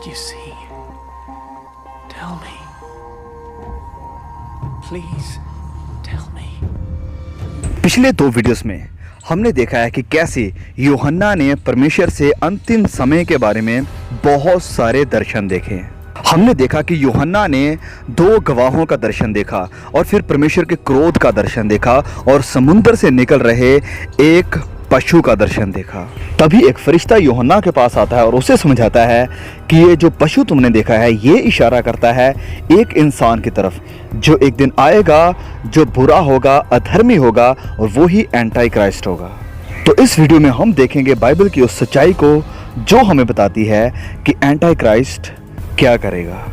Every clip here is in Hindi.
you see? Tell me. Please, tell me. पिछले 2 वीडियोस में हमने देखा है कि कैसे यूहन्ना ने परमेश्वर से अंतिम समय के बारे में बहुत सारे दर्शन देखे। हमने देखा कि यूहन्ना ने 2 गवाहों का दर्शन देखा और फिर परमेश्वर के क्रोध का दर्शन देखा और समुद्र से निकल रहे एक पशु का दर्शन देखा। तभी एक फरिश्ता यूहन्ना के पास आता है और उसे समझाता है कि ये जो पशु तुमने देखा है ये इशारा करता है एक इंसान की तरफ जो एक दिन आएगा, जो बुरा होगा, अधर्मी होगा और वो ही एंटी क्राइस्ट होगा। तो इस वीडियो में हम देखेंगे बाइबल की उस सच्चाई को जो हमें बताती है कि एंटी क्राइस्ट क्या करेगा।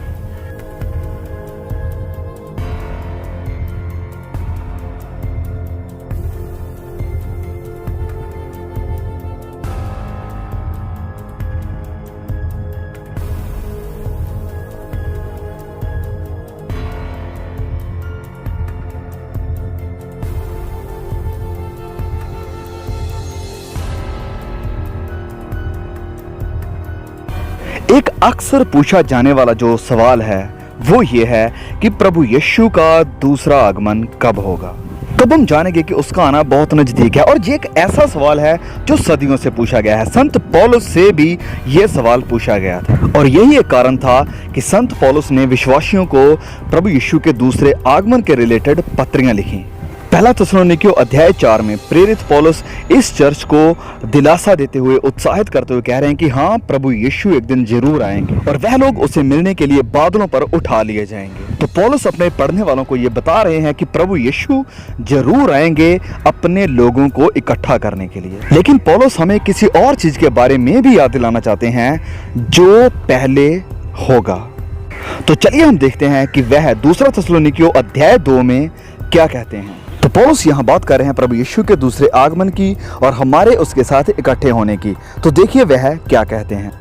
एक अक्सर पूछा जाने वाला जो सवाल है वो ये है कि प्रभु यीशु का दूसरा आगमन कब होगा। तब हम जानेंगे कि उसका आना बहुत नजदीक है और ये एक ऐसा सवाल है जो सदियों से पूछा गया है। संत पौलुस से भी ये सवाल पूछा गया था और यही एक कारण था कि संत पौलुस ने विश्वासियों को प्रभु यीशु के दूसरे आगमन के रिलेटेड पत्रियां लिखी। पहला थिस्सलुनीकियों अध्याय 4 में प्रेरित पौलुस इस चर्च को दिलासा देते हुए, उत्साहित करते हुए कह रहे हैं कि हाँ, प्रभु यीशु एक दिन जरूर आएंगे और वह लोग उसे मिलने के लिए बादलों पर उठा लिए जाएंगे। तो पौलुस अपने पढ़ने वालों को ये बता रहे हैं कि प्रभु यीशु जरूर आएंगे अपने लोगों को इकट्ठा करने के लिए। लेकिन पौलुस हमें किसी और चीज के बारे में भी याद दिलाना चाहते हैं जो पहले होगा। तो चलिए हम देखते हैं कि वह दूसरा थिस्सलुनीकियों अध्याय 2 में क्या कहते हैं। तो पौलुस यहाँ बात कर रहे हैं प्रभु यीशु के दूसरे आगमन की और हमारे उसके साथ इकट्ठे होने की। तो देखिए वह क्या कहते हैं।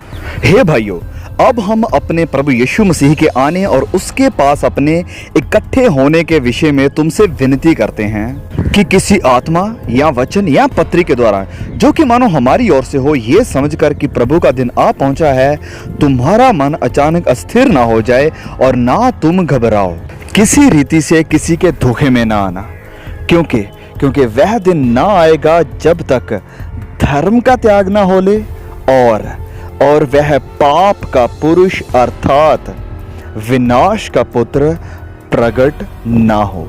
हे भाइयों, अब हम अपने प्रभु यीशु मसीह के आने और उसके पास अपने इकट्ठे होने के विषय में तुमसे विनती करते हैं कि किसी आत्मा या वचन या पत्री के द्वारा, जो कि मानो हमारी ओर से हो, ये समझकर कि प्रभु का दिन आ पहुंचा है, तुम्हारा मन अचानक अस्थिर ना हो जाए और ना तुम घबराओ। किसी रीति से किसी के धोखे में ना आना, क्योंकि वह दिन ना आएगा जब तक धर्म का त्याग ना हो ले और वह पाप का पुरुष अर्थात विनाश का पुत्र प्रकट ना हो।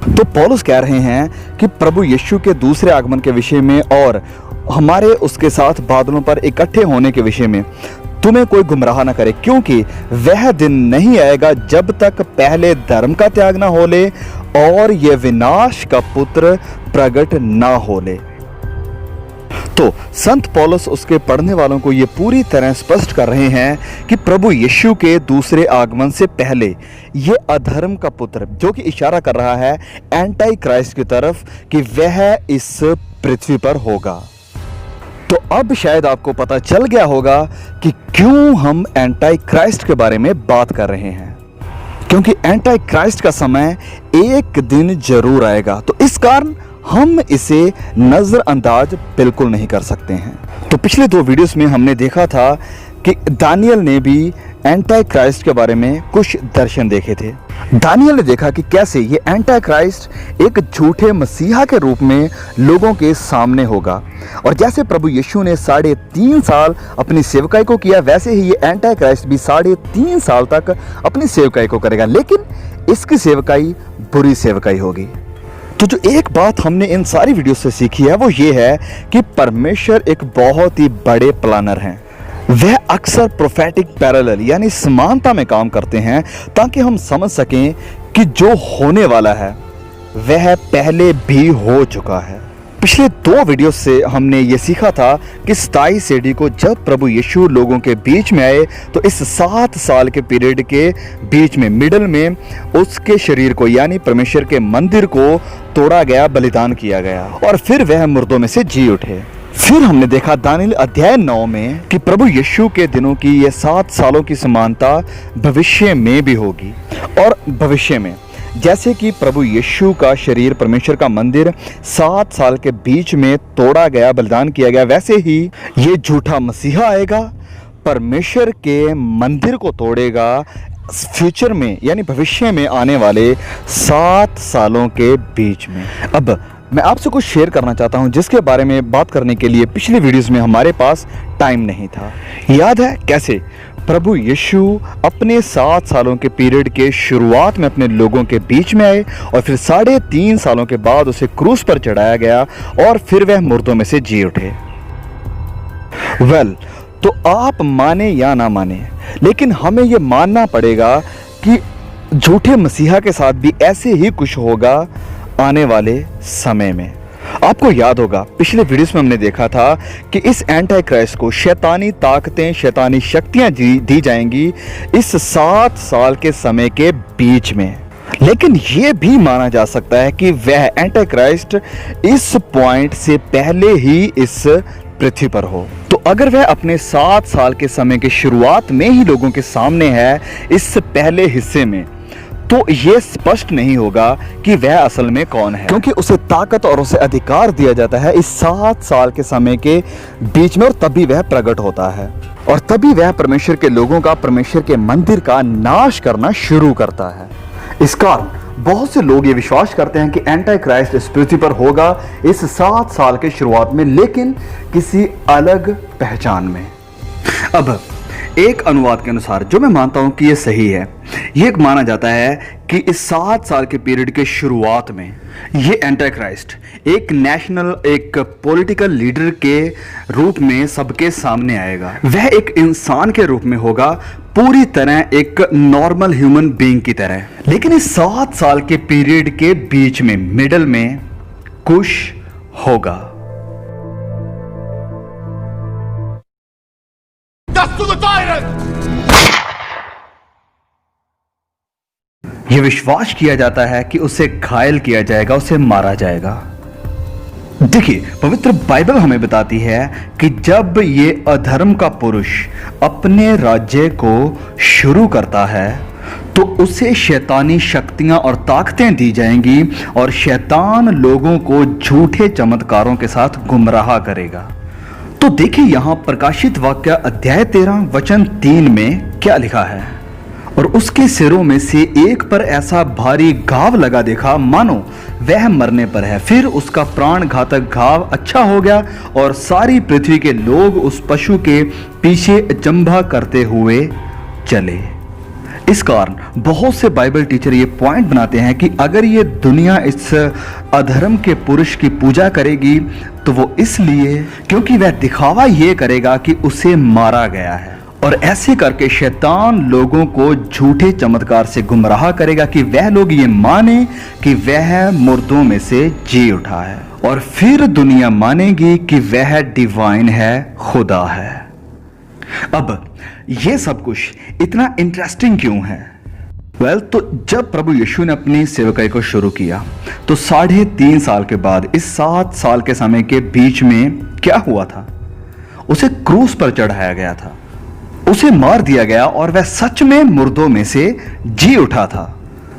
तो पौलुस कह रहे हैं कि प्रभु यीशु के दूसरे आगमन के विषय में और हमारे उसके साथ बादलों पर इकट्ठे होने के विषय में तुम्हें कोई गुमराह ना करे, क्योंकि वह दिन नहीं आएगा जब तक पहले धर्म का त्याग ना हो ले और ये विनाश का पुत्र प्रकट ना हो ले। तो संत पौलुस उसके पढ़ने वालों को ये पूरी तरह स्पष्ट कर रहे हैं कि प्रभु यीशु के दूसरे आगमन से पहले ये अधर्म का पुत्र, जो कि इशारा कर रहा है एंटी क्राइस्ट की तरफ, कि वह इस पृथ्वी पर होगा। तो अब शायद आपको पता चल गया होगा कि क्यों हम एंटी क्राइस्ट के बारे में बात कर रहे हैं, क्योंकि एंटी क्राइस्ट का समय एक दिन जरूर आएगा। तो इस कारण हम इसे नजरअंदाज बिल्कुल नहीं कर सकते हैं। तो पिछले 2 वीडियोस में हमने देखा था कि दानियल ने भी एंटी क्राइस्ट के बारे में कुछ दर्शन देखे थे। दानियल ने देखा कि कैसे ये एंटी क्राइस्ट एक झूठे मसीहा के रूप में लोगों के सामने होगा और जैसे प्रभु यीशु ने 3.5 साल अपनी सेवकाई को किया, वैसे ही ये एंटी क्राइस्ट भी 3.5 साल तक अपनी सेवकाई को करेगा, लेकिन इसकी सेवकाई बुरी सेवकाई होगी। तो जो एक बात हमने इन सारी वीडियो से सीखी है वो ये है कि परमेश्वर एक बहुत ही बड़े प्लानर हैं। वह अक्सर प्रोफेटिक पैरेलल यानी समानता में काम करते हैं ताकि हम समझ सकें कि जो होने वाला है वह पहले भी हो चुका है। पिछले 2 वीडियो से हमने ये सीखा था कि 27 AD को जब प्रभु यीशु लोगों के बीच में आए तो इस 7 साल के पीरियड के बीच में मिडल में उसके शरीर को यानी परमेश्वर के मंदिर को तोड़ा गया, बलिदान किया गया और फिर वह मुर्दों में से जी उठे। फिर हमने देखा दानियल अध्याय 9 में कि प्रभु यीशु के दिनों की ये 7 सालों की समानता भविष्य में भी होगी और भविष्य में जैसे कि प्रभु यीशु का शरीर परमेश्वर का मंदिर 7 साल के बीच में तोड़ा गया, बलिदान किया गया, वैसे ही ये झूठा मसीहा आएगा, परमेश्वर के मंदिर को तोड़ेगा फ्यूचर में, यानी भविष्य में आने वाले 7 सालों के बीच में। अब मैं आपसे कुछ शेयर करना चाहता हूं जिसके बारे में बात करने के लिए पिछले वीडियोस में हमारे पास टाइम नहीं था। याद है कैसे प्रभु यीशु अपने 7 सालों के पीरियड के शुरुआत में अपने लोगों के बीच में आए और फिर 3.5 सालों के बाद उसे क्रूस पर चढ़ाया गया और फिर वह मुर्दों में से जी उठे। तो आप माने या ना माने, लेकिन हमें यह मानना पड़ेगा कि झूठे मसीहा के साथ भी ऐसे ही कुछ होगा आने वाले समय में। आपको याद होगा पिछले वीडियोस में हमने देखा था कि इस एंटी क्राइस्ट को शैतानी ताकतें, शैतानी शक्तियां दी जाएंगी इस 7 साल के समय के बीच में। लेकिन यह भी माना जा सकता है कि वह एंटी क्राइस्ट इस पॉइंट से पहले ही इस पृथ्वी पर हो। तो अगर वह अपने 7 साल के समय के शुरुआत में ही लोगों के सामने है इस पहले हिस्से में, तो यह स्पष्ट नहीं होगा कि वह असल में कौन है, क्योंकि उसे ताकत और उसे अधिकार दिया जाता है इस 7 साल के समय के बीच में, और तभी वह प्रकट होता है और तभी वह परमेश्वर के लोगों का, परमेश्वर के मंदिर का नाश करना शुरू करता है। इस कारण बहुत से लोग ये विश्वास करते हैं कि एंटी क्राइस्ट इस पृथ्वी पर होगा इस 7 साल के शुरुआत में, लेकिन किसी अलग पहचान में। अब एक अनुवाद के अनुसार, जो मैं मानता हूं कि यह सही है, यह माना जाता है कि इस 7 साल के पीरियड के शुरुआत में ये एंटी क्राइस्ट एक नेशनल, एक पॉलिटिकल लीडर के रूप में सबके सामने आएगा। वह एक इंसान के रूप में होगा, पूरी तरह एक नॉर्मल ह्यूमन बीइंग की तरह। लेकिन इस 7 साल के पीरियड के बीच में, मिडल में कुछ होगा। यह विश्वास किया जाता है कि उसे घायल किया जाएगा, उसे मारा जाएगा। देखिए, पवित्र बाइबल हमें बताती है कि जब ये अधर्म का पुरुष अपने राज्य को शुरू करता है तो उसे शैतानी शक्तियां और ताकतें दी जाएंगी और शैतान लोगों को झूठे चमत्कारों के साथ गुमराह करेगा। तो देखिए यहां प्रकाशित वाक्य अध्याय 13 वचन 3 में क्या लिखा है। और उसके सिरों में से एक पर ऐसा भारी घाव लगा देखा मानो वह मरने पर है। फिर उसका प्राण घातक घाव अच्छा हो गया और सारी पृथ्वी के लोग उस पशु के पीछे अचंभा करते हुए चले। इस कारण बहुत से बाइबल टीचर ये पॉइंट बनाते हैं कि अगर ये दुनिया इस अधर्म के पुरुष की पूजा करेगी तो वो इसलिए क्योंकि वह दिखावा ये करेगा कि उसे मारा गया है, और ऐसे करके शैतान लोगों को झूठे चमत्कार से गुमराह करेगा कि वह लोग ये माने कि वह मुर्दों में से जी उठा है, और फिर दुनिया मानेगी कि वह डिवाइन है, खुदा है। अब ये सब कुछ इतना इंटरेस्टिंग क्यों है? तो जब प्रभु यीशु ने अपनी सेवकाई को शुरू किया तो 3.5 साल के बाद इस 7 साल के समय के बीच में क्या हुआ था? उसे क्रूस पर चढ़ाया गया था, उसे मार दिया गया और वह सच में मुर्दों में से जी उठा था।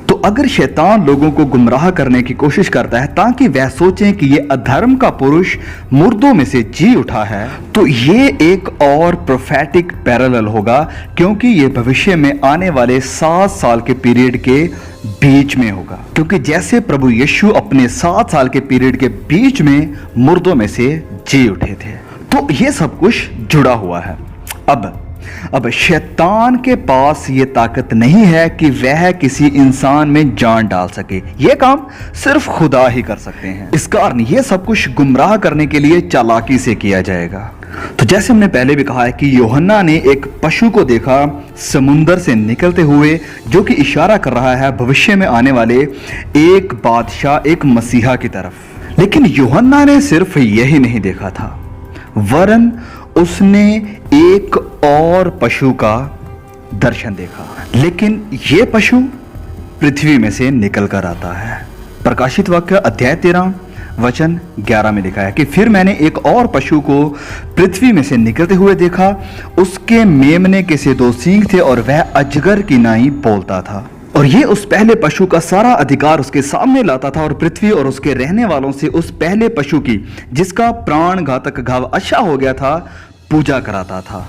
तो अगर शैतान लोगों को गुमराह करने की कोशिश करता है ताकि वह सोचें कि ये अधर्म का पुरुष मुर्दों में से जी उठा है, तो ये एक और प्रोफेटिक पैरेलल होगा, क्योंकि ये भविष्य में आने वाले 7 साल के पीरियड के बीच में होगा। क्योंकि जैसे प्रभु यीशु अपने 7 साल के पीरियड के बीच में मुर्दों में से जी उठे थे, तो ये सब कुछ जुड़ा हुआ है। अब शैतान के पास ये ताकत नहीं है कि वह किसी इंसान में जान डाल सके। यह काम सिर्फ खुदा ही कर सकते हैं। इस कारण यह सब कुछ गुमराह करने के लिए चालाकी से किया जाएगा। तो जैसे हमने पहले भी कहा है कि यूहन्ना ने एक पशु को देखा समुंदर से निकलते हुए, जो कि इशारा कर रहा है भविष्य में आने वाले एक बादशाह, एक मसीहा की तरफ। लेकिन यूहन्ना ने सिर्फ यही नहीं देखा था, वरन उसने एक और पशु का दर्शन देखा। लेकिन यह पशु पृथ्वी में से निकल कर आता है। प्रकाशित वाक्य अध्याय 13 वचन 11 में लिखा है कि फिर मैंने एक और पशु को पृथ्वी में से निकलते हुए देखा, उसके मेमने के से 2 सींग थे और वह अजगर की नाई बोलता था। और ये उस पहले पशु का सारा अधिकार उसके सामने लाता था और पृथ्वी और उसके रहने वालों से उस पहले पशु की, जिसका प्राण घातक घाव अच्छा हो गया था, पूजा कराता था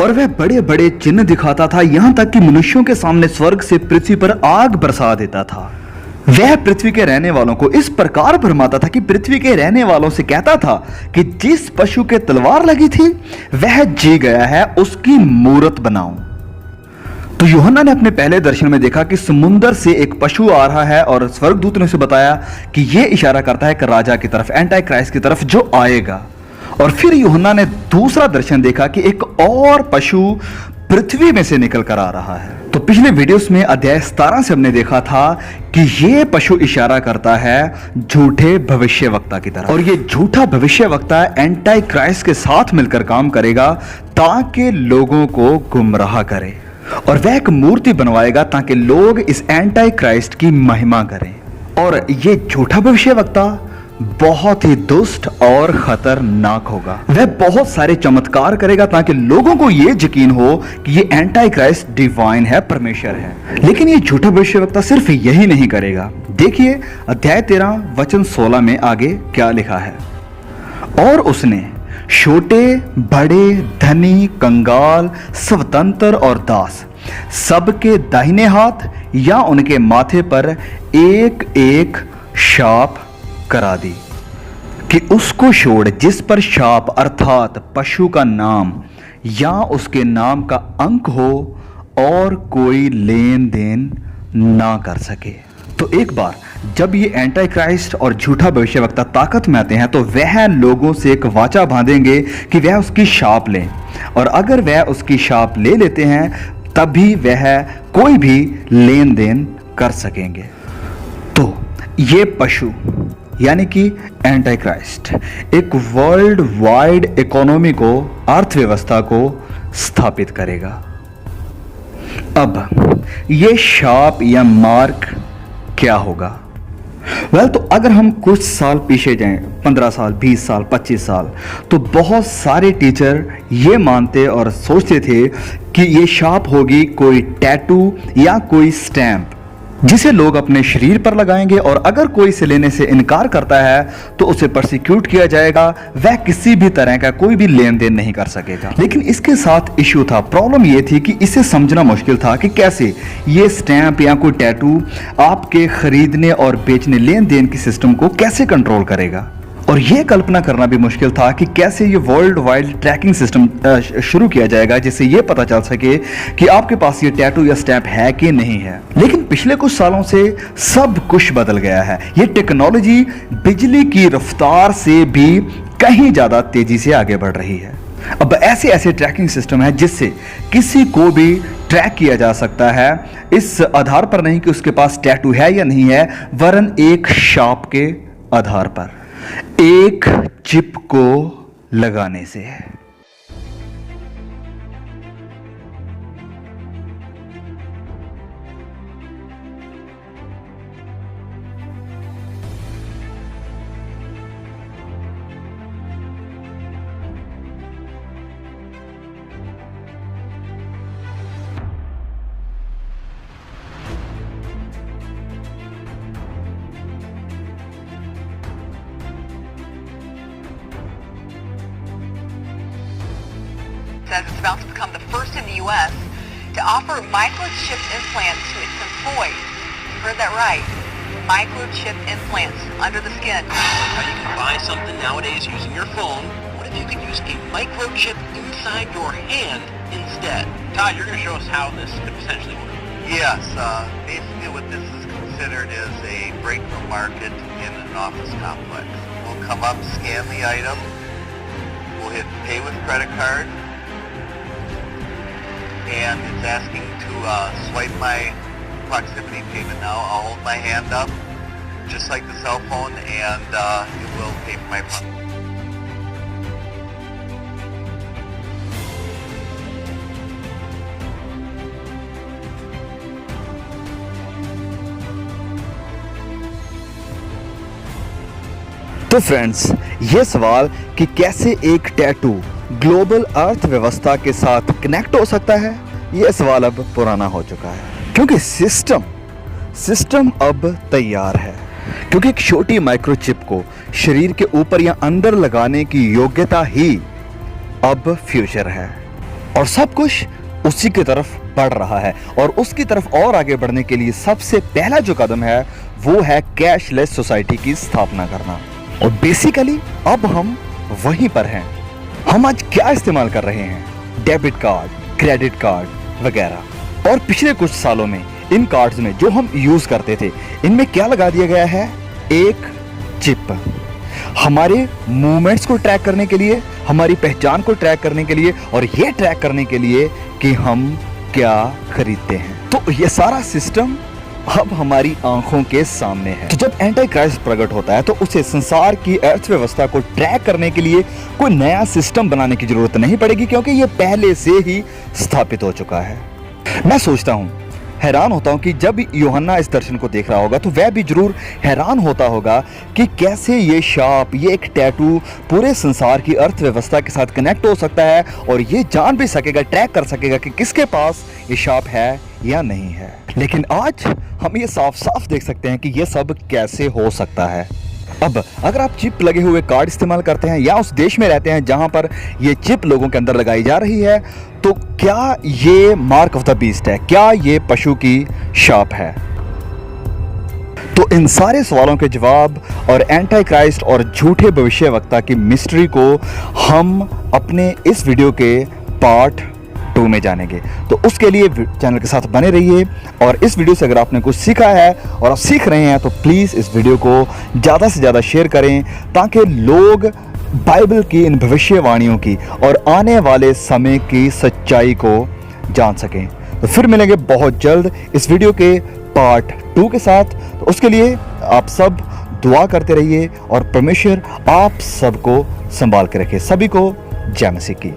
और वह बड़े बड़े चिन्ह दिखाता था, यहां तक कि मनुष्यों के सामने स्वर्ग से पृथ्वी पर आग बरसा देता था। वह पृथ्वी के रहने वालों को इस प्रकार भरमाता था कि पृथ्वी के रहने वालों से कहता था कि जिस पशु के तलवार लगी थी वह जी गया है, उसकी मूरत बनाऊं। तो यूहन्ना ने अपने पहले दर्शन में देखा कि समुंदर से एक पशु आ रहा है और स्वर्गदूत ने उसे बताया कि यह इशारा करता है एक राजा की तरफ, एंटी क्राइस्ट की तरफ जो आएगा। और फिर यूहन्ना ने दूसरा दर्शन देखा कि एक और पशु पृथ्वी में से निकल कर आ रहा है। तो पिछले वीडियोस में अध्याय 17 से हमने देखा था कि यह पशु इशारा करता है झूठे भविष्यवक्ता की तरफ, और यह झूठा भविष्यवक्ता एंटी क्राइस्ट के साथ मिलकर काम करेगा ताकि लोगों को गुमराह करे, और वह एक मूर्ति बनवाएगा ताकि लोग इस एंटी क्राइस्ट की महिमा करें। और यह झूठा भविष्यवक्ता बहुत ही दुष्ट और खतरनाक होगा। वह बहुत सारे चमत्कार करेगा ताकि लोगों को यह यकीन हो कि ये एंटी क्राइस्ट डिवाइन है, परमेश्वर है। लेकिन ये झूठा भविष्यवक्ता सिर्फ यही नहीं करेगा। देखिए अध्याय 13 वचन 16 में आगे क्या लिखा है। और उसने छोटे बड़े धनी कंगाल स्वतंत्र और दास सबके दाहिने हाथ या उनके माथे पर एक एक शाप करा दी कि उसको छोड़ जिस पर शाप अर्थात पशु का नाम या उसके नाम का अंक हो और कोई लेन देन ना कर सके। तो एक बार जब ये एंटी क्राइस्ट और झूठा भविष्यवक्ता ताकत में आते हैं तो वह लोगों से एक वाचा बांधेंगे कि वह उसकी शाप लें, और अगर वह उसकी शाप ले लेते हैं तभी वह कोई भी लेन देन कर सकेंगे। तो ये पशु यानी कि एंटी क्राइस्ट एक वर्ल्ड वाइड इकोनॉमी को, अर्थव्यवस्था को स्थापित करेगा। अब ये शाप या मार्क क्या होगा? तो अगर हम कुछ साल पीछे जाएं, 15 साल, 20 साल, 25 साल, तो बहुत सारे टीचर ये मानते और सोचते थे कि ये शाप होगी कोई टैटू या कोई स्टैंप जिसे लोग अपने शरीर पर लगाएंगे, और अगर कोई इसे लेने से इनकार करता है तो उसे प्रोसिक्यूट किया जाएगा, वह किसी भी तरह का कोई भी लेन देन नहीं कर सकेगा। लेकिन इसके साथ इश्यू था, प्रॉब्लम यह थी कि इसे समझना मुश्किल था कि कैसे ये स्टैंप या कोई टैटू आपके खरीदने और बेचने लेन देन की सिस्टम को कैसे कंट्रोल करेगा। और यह कल्पना करना भी मुश्किल था कि कैसे ये वर्ल्ड वाइड ट्रैकिंग सिस्टम शुरू किया जाएगा जिससे यह पता चल सके कि आपके पास ये टैटू या स्टैंप है कि नहीं है। लेकिन पिछले कुछ सालों से सब कुछ बदल गया है। ये टेक्नोलॉजी बिजली की रफ्तार से भी कहीं ज्यादा तेजी से आगे बढ़ रही है। अब ऐसे ऐसे ट्रैकिंग सिस्टम है जिससे किसी को भी ट्रैक किया जा सकता है, इस आधार पर नहीं कि उसके पास टैटू है या नहीं है, वरन एक शाप के आधार पर, एक चिप को लगाने से। says it's about to become the first in the U.S. to offer microchip implants to its employees. You heard that right. Microchip implants under the skin. Now you can buy something nowadays using your phone. What if you could use a microchip inside your hand instead? Todd, you're going to show us how this could potentially work. Yes, basically what this is considered is a breakthrough market in an office complex. We'll come up, scan the item, we'll hit pay with credit card, and it's asking to swipe my proximity payment now. I'll hold my hand up, just like the cell phone, and it will pay for my phone. तो फ्रेंड्स, ये सवाल कि कैसे एक टैटू ग्लोबल अर्थव्यवस्था के साथ कनेक्ट हो सकता है, यह सवाल अब पुराना हो चुका है, क्योंकि सिस्टम अब तैयार है। क्योंकि एक छोटी माइक्रोचिप को शरीर के ऊपर या अंदर लगाने की योग्यता ही अब फ्यूचर है। और सब कुछ उसी की तरफ बढ़ रहा है। और उसकी तरफ और आगे बढ़ने के लिए सबसे पहला जो कदम है वो है कैशलेस सोसाइटी की स्थापना करना। और बेसिकली अब हम वहीं पर हैं। हम आज क्या इस्तेमाल कर रहे हैं? डेबिट कार्ड, क्रेडिट कार्ड वगैरह। और पिछले कुछ सालों में इन कार्ड्स में जो हम यूज करते थे, इनमें क्या लगा दिया गया है? एक चिप। हमारे मूवमेंट्स को ट्रैक करने के लिए, हमारी पहचान को ट्रैक करने के लिए, और ये ट्रैक करने के लिए कि हम क्या खरीदते हैं। तो ये सारा सिस्टम अब हमारी आंखों के सामने है। तो जब एंटी क्राइस्ट प्रकट होता है तो उसे संसार की अर्थव्यवस्था को ट्रैक करने के लिए कोई नया सिस्टम बनाने की जरूरत नहीं पड़ेगी, क्योंकि ये पहले से ही स्थापित हो चुका है। मैं सोचता हूं, हैरान होता हूं कि जब यूहन्ना इस दर्शन को देख रहा होगा तो वह भी जरूर हैरान होता होगा कि कैसे ये शाप, ये एक टैटू पूरे संसार की अर्थव्यवस्था के साथ कनेक्ट हो सकता है, और ये जान भी सकेगा, ट्रैक कर सकेगा कि किसके पास ये शाप है या नहीं है। लेकिन आज हम ये साफ साफ देख सकते हैं कि ये सब कैसे हो सकता है। अब अगर आप चिप लगे हुए कार्ड इस्तेमाल करते हैं या उस देश में रहते हैं जहां पर ये चिप लोगों के अंदर लगाई जा रही है, तो क्या ये मार्क ऑफ द बीस्ट है? क्या ये पशु की शाप है? तो इन सारे सवालों के जवाब और एंटी क्राइस्ट और झूठे भविष्यवक्ता की मिस्ट्री को हम अपने इस वीडियो के पार्ट 2 में जानेंगे। तो उसके लिए चैनल के साथ बने रहिए, और इस वीडियो से अगर आपने कुछ सीखा है और आप सीख रहे हैं तो प्लीज़ इस वीडियो को ज़्यादा से ज़्यादा शेयर करें, ताकि लोग बाइबल की इन भविष्यवाणियों की और आने वाले समय की सच्चाई को जान सकें। तो फिर मिलेंगे बहुत जल्द इस वीडियो के पार्ट 2 के साथ। तो उसके लिए आप सब दुआ करते रहिए और परमेश्वर आप सबको संभाल के रखे। सभी को जय मसीह की।